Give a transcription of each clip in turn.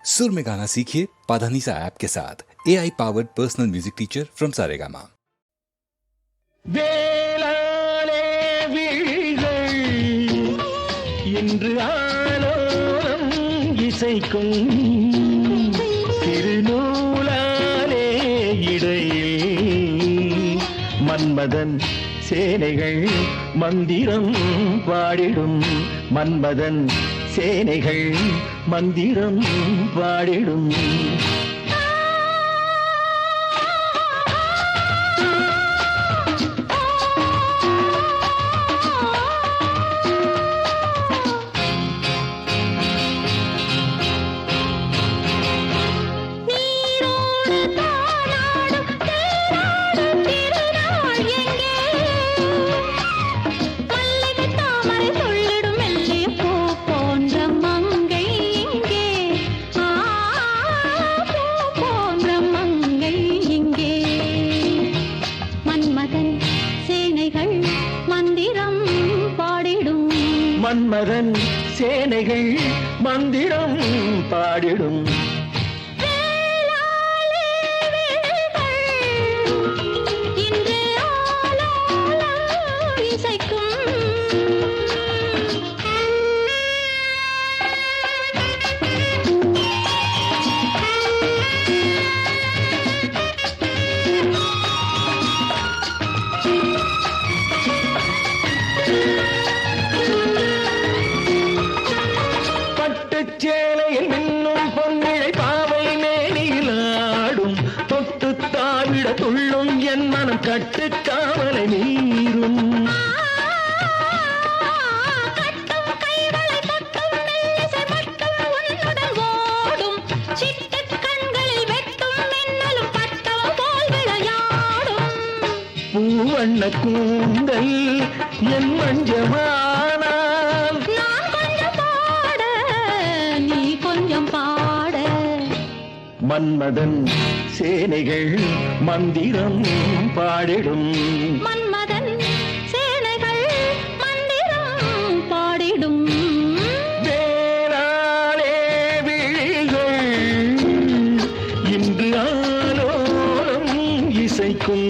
सुर में गाना सीखिए पाधानीसा ऐप के साथ AI powered personal music teacher from Saregama. வேளாலே விழிகள் இன்று ஆலோலம் இசைக்கும் திருநூலாலே இடையில் மன்மதன் சேனைகள் மந்திரம் பாடிடும் மன்மதன் சேனைகள் மந்திரம் பாடிடும் மன்மதன் சேனைகள் மந்திரம் பாடிடும் சேலையில் மின்னும் பொன்னிழை பாவை மேனிலாடும் தொட்டு தாவிட துள்ளும் என் மனம் கட்டு காவலை மீறும் பூவண்ண கூந்தல் என் மஞ்சமானால் மன்மதன் சேனைகள் மந்திரம் பாடிடும் மன்மதன் சேனைகள் மந்திரம் பாடிடும் வேளாலே விழிகள் இன்று ஆலோலம் இசைக்கும்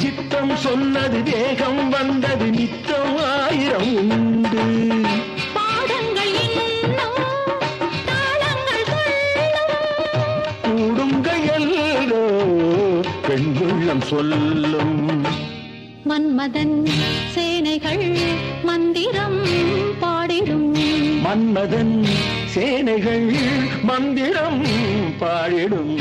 சித்தம் சொன்னது தேகம் வந்தது நித்தம் ஆயிரம் உண்டு பாடங்கள் தாளங்கள் கூடுங்கையல்லோ பெண்குள்ளம் சொல்லும் மன்மதன் சேனைகள் மந்திரம் பாடிடும் மன்மதன் சேனைகள் மந்திரம் பாடிடும்